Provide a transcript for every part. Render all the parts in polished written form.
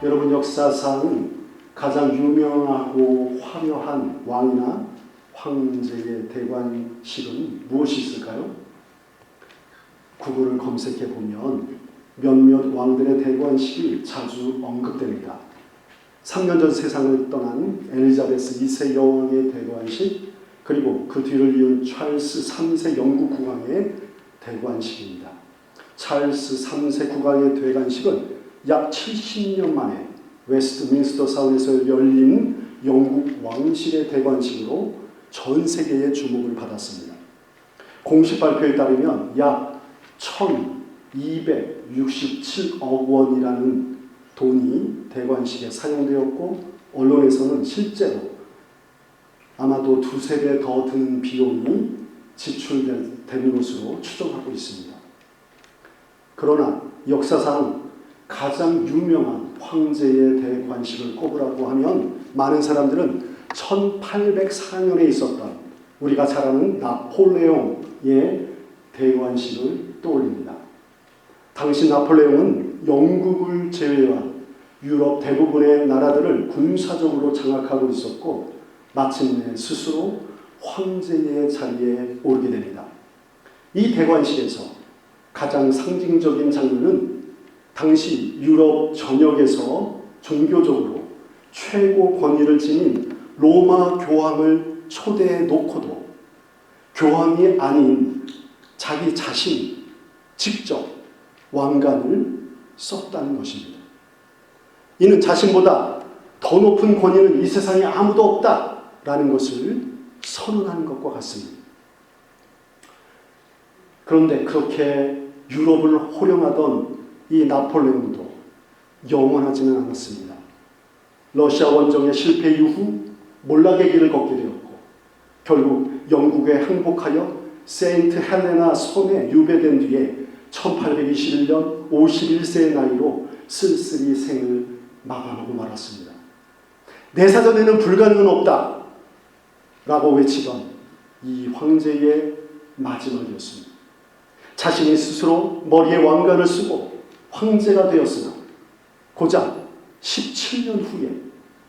여러분, 역사상 가장 유명하고 화려한 왕이나 황제의 대관식은 무엇이 있을까요? 구글을 검색해 보면 몇몇 왕들의 대관식이 자주 언급됩니다. 3년 전 세상을 떠난 엘리자베스 2세 여왕의 대관식, 그리고 그 뒤를 이은 찰스 3세 영국 국왕의 대관식입니다. 찰스 3세 국왕의 대관식은 약 70년 만에 웨스트민스터 사원에서 열린 영국 왕실의 대관식으로 전 세계의 주목을 받았습니다. 공식 발표에 따르면 약 1267억 원이라는 돈이 대관식에 사용되었고, 언론에서는 실제로 아마도 두세 배 더 드는 비용이 지출되는 것으로 추정하고 있습니다. 그러나 역사상 가장 유명한 황제의 대관식을 꼽으라고 하면 많은 사람들은 1804년에 있었던 우리가 잘 아는 나폴레옹의 대관식을 떠올립니다. 당시 나폴레옹은 영국을 제외한 유럽 대부분의 나라들을 군사적으로 장악하고 있었고, 마침내 스스로 황제의 자리에 오르게 됩니다. 이 대관식에서 가장 상징적인 장면은 당시 유럽 전역에서 종교적으로 최고 권위를 지닌 로마 교황을 초대해 놓고도 교황이 아닌 자기 자신이 직접 왕관을 썼다는 것입니다. 이는 자신보다 더 높은 권위는 이 세상에 아무도 없다라는 것을 선언하는 것과 같습니다. 그런데 그렇게 유럽을 호령하던 이 나폴레옹도 영원하지는 않았습니다. 러시아 원정의 실패 이후 몰락의 길을 걷게 되었고, 결국 영국에 항복하여 세인트 헬레나 섬에 유배된 뒤에 1821년 51세의 나이로 쓸쓸히 생을 마감하고 말았습니다. 내 사전에는 불가능은 없다 라고 외치던 이 황제의 마지막이었습니다. 자신이 스스로 머리에 왕관을 쓰고 황제가 되었으나 고작 17년 후에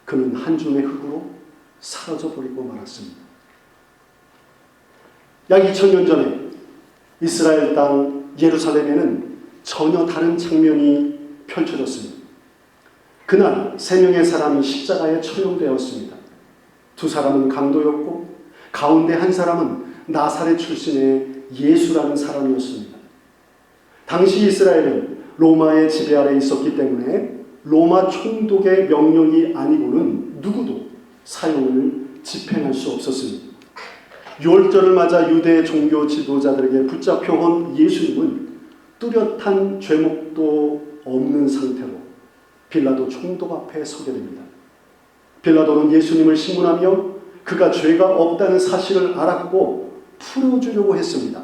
그는 한 줌의 흙으로 사라져버리고 말았습니다. 약 2000년 전에 이스라엘 땅 예루살렘에는 전혀 다른 장면이 펼쳐졌습니다. 그날 3명의 사람이 십자가에 처형되었습니다. 2사람은 강도였고, 가운데 한 사람은 나사렛 출신의 예수라는 사람이었습니다. 당시 이스라엘은 로마의 지배 아래 있었기 때문에 로마 총독의 명령이 아니고는 누구도 사형을 집행할 수 없었습니다. 유월절을 맞아 유대 종교 지도자들에게 붙잡혀 온 예수님은 뚜렷한 죄목도 없는 상태로 빌라도 총독 앞에 서게 됩니다. 빌라도는 예수님을 신문하며 그가 죄가 없다는 사실을 알았고 풀어주려고 했습니다.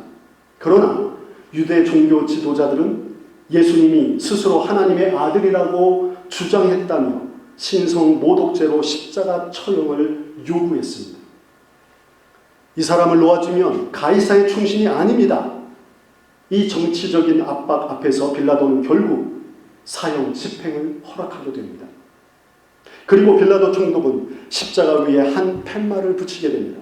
그러나 유대 종교 지도자들은 예수님이 스스로 하나님의 아들이라고 주장했다며 신성 모독죄로 십자가 처형을 요구했습니다. 이 사람을 놓아주면 가이사의 충신이 아닙니다. 이 정치적인 압박 앞에서 빌라도는 결국 사형 집행을 허락하게 됩니다. 그리고 빌라도 총독은 십자가 위에 한 팻말을 붙이게 됩니다.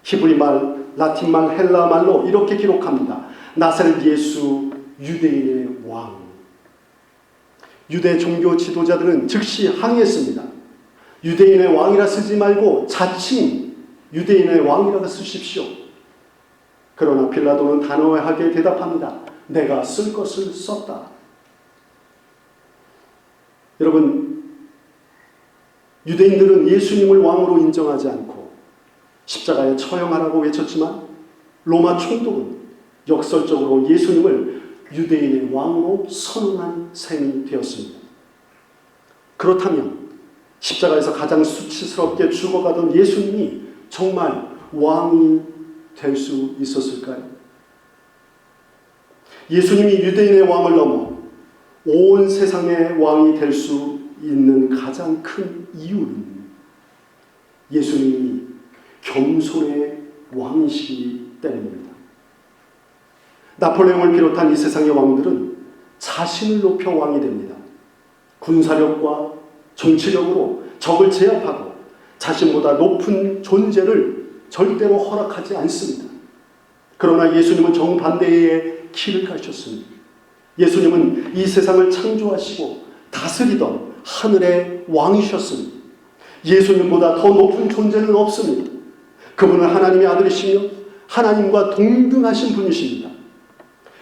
히브리말, 라틴말, 헬라말로 이렇게 기록합니다. 나사렛 예수 유대인의 왕. 유대 종교 지도자들은 즉시 항의했습니다. 유대인의 왕이라 쓰지 말고 자칭 유대인의 왕이라고 쓰십시오. 그러나 빌라도는 단호하게 대답합니다. 내가 쓸 것을 썼다. 여러분, 유대인들은 예수님을 왕으로 인정하지 않고 십자가에 처형하라고 외쳤지만 로마 총독은 역설적으로 예수님을 유대인의 왕으로 선언한 셈이 되었습니다. 그렇다면 십자가에서 가장 수치스럽게 죽어가던 예수님이 정말 왕이 될 수 있었을까요? 예수님이 유대인의 왕을 넘어 온 세상의 왕이 될 수 있는 가장 큰 이유는 예수님이 겸손의 왕이시기 때문입니다. 나폴레옹을 비롯한 이 세상의 왕들은 자신을 높여 왕이 됩니다. 군사력과 정치력으로 적을 제압하고 자신보다 높은 존재를 절대로 허락하지 않습니다. 그러나 예수님은 정반대의 길을 가셨습니다. 예수님은 이 세상을 창조하시고 다스리던 하늘의 왕이셨습니다. 예수님보다 더 높은 존재는 없습니다. 그분은 하나님의 아들이시며 하나님과 동등하신 분이십니다.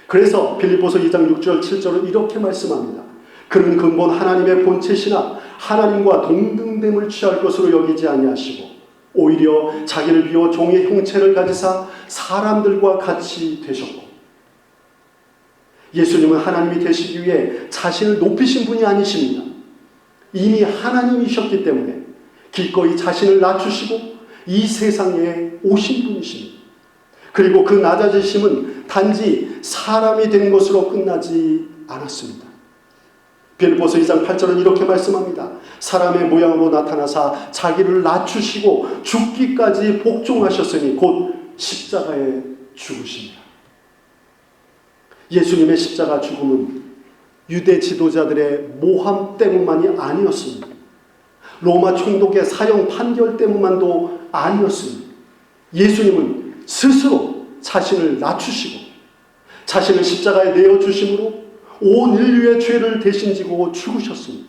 그래서 빌립보서 2장 6절 7절은 이렇게 말씀합니다. 그는 근본 하나님의 본체시나 하나님과 동등됨을 취할 것으로 여기지 아니하시고 오히려 자기를 비워 종의 형체를 가지사 사람들과 같이 되셨고, 예수님은 하나님이 되시기 위해 자신을 높이신 분이 아니십니다. 이미 하나님이셨기 때문에 기꺼이 자신을 낮추시고 이 세상에 오신 분이십니다. 그리고 그 낮아지심은 단지 사람이 된 것으로 끝나지 않았습니다. 빌립보서 2장 8절은 이렇게 말씀합니다. 사람의 모양으로 나타나사 자기를 낮추시고 죽기까지 복종하셨으니 곧 십자가에 죽으십니다. 예수님의 십자가 죽음은 유대 지도자들의 모함 때문만이 아니었습니다. 로마 총독의 사형 판결 때문만도 아니었습니다. 예수님은 스스로 자신을 낮추시고 자신을 십자가에 내어주심으로 온 인류의 죄를 대신 지고 죽으셨습니다.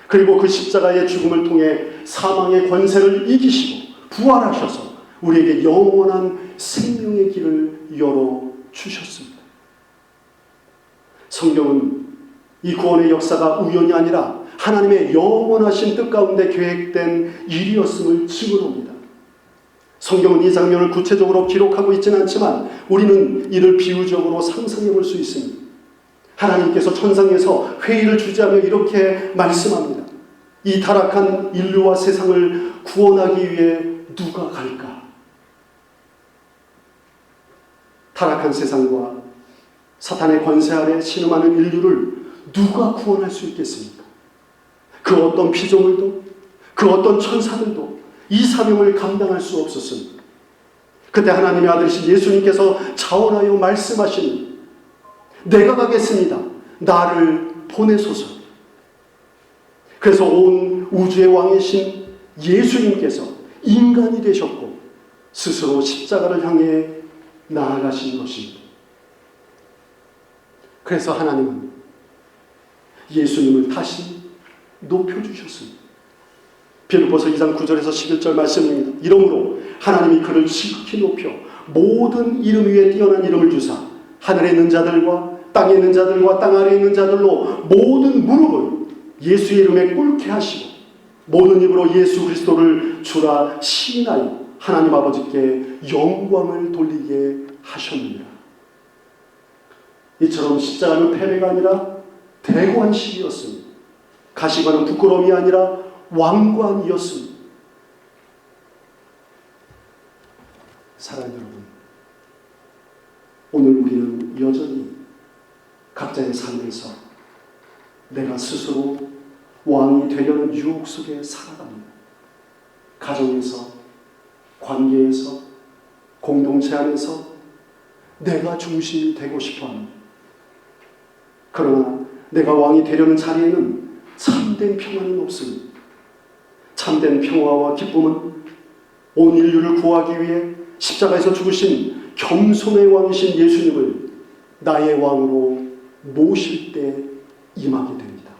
그리고 그 십자가의 죽음을 통해 사망의 권세를 이기시고 부활하셔서 우리에게 영원한 생명의 길을 열어주셨습니다. 성경은 이 구원의 역사가 우연이 아니라 하나님의 영원하신 뜻 가운데 계획된 일이었음을 증언합니다. 성경은 이 장면을 구체적으로 기록하고 있지는 않지만 우리는 이를 비유적으로 상상해 볼 수 있습니다. 하나님께서 천상에서 회의를 주재하며 이렇게 말씀합니다. 이 타락한 인류와 세상을 구원하기 위해 누가 갈까? 타락한 세상과 사탄의 권세 아래 신음하는 인류를 누가 구원할 수 있겠습니까? 그 어떤 피조물도 그 어떤 천사들도 이 사명을 감당할 수 없었습니다. 그때 하나님의 아들이신 예수님께서 자원하여 말씀하시니 내가 가겠습니다. 나를 보내소서. 그래서 온 우주의 왕이신 예수님께서 인간이 되셨고 스스로 십자가를 향해 나아가신 것입니다. 그래서 하나님은 예수님을 다시 높여주셨습니다. 빌립보서 2장 9절에서 11절 말씀입니다. 이러므로 하나님이 그를 지극히 높여 모든 이름 위에 뛰어난 이름을 주사 하늘에 있는 자들과 땅에 있는 자들과 땅 아래에 있는 자들로 모든 무릎을 예수의 이름에 꿇게 하시고 모든 입으로 예수 그리스도를 주라 시인하여 하나님 아버지께 영광을 돌리게 하셨느니라. 이처럼 십자가는 패배가 아니라 대관식이었습니다. 가시관은 부끄러움이 아니라 왕관이었습니다. 사랑하는 여러분, 오늘 우리는 여전히 각자의 삶에서 내가 스스로 왕이 되려는 유혹 속에 살아갑니다. 가정에서, 관계에서, 공동체 안에서 내가 중심이 되고 싶어 합니다. 그러나 내가 왕이 되려는 자리에는 참된 평안은 없습니다. 참된 평화와 기쁨은 온 인류를 구하기 위해 십자가에서 죽으신 겸손의 왕이신 예수님을 나의 왕으로 모실 때 임하게 됩니다.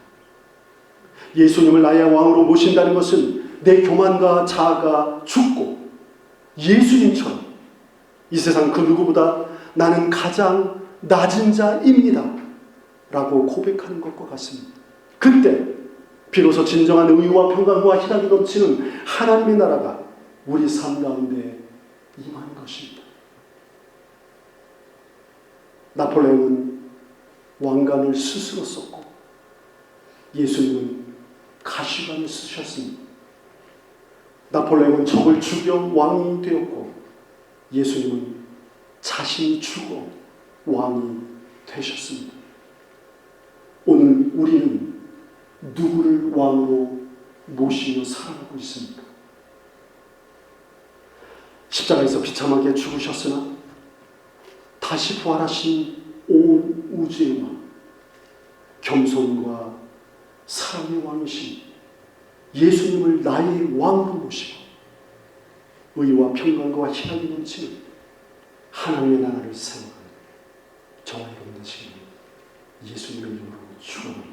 예수님을 나의 왕으로 모신다는 것은 내 교만과 자아가 죽고 예수님처럼 이 세상 그 누구보다 나는 가장 낮은 자입니다 라고 고백하는 것과 같습니다. 그때 비로소 진정한 의와 평강과 희락이 넘치는 하나님의 나라가 우리 삶 가운데 임하는 것입니다. 나폴레옹은 왕관을 스스로 썼고 예수님은 가시관을 쓰셨습니다. 나폴레옹은 적을 죽여 왕이 되었고 예수님은 자신이 죽어 왕이 되셨습니다. 오늘 우리는 누구를 왕으로 모시며 살아가고 있습니까? 십자가에서 비참하게 죽으셨으나 다시 부활하신 온 우주의 왕, 겸손과 사랑의 왕이신 예수님을 나의 왕으로 모시고 의와 평강과 희락이 넘치는 하나님의 나라를 세워가는 저와 여러분 되시기를 예수님의 이름으로 축원합니다.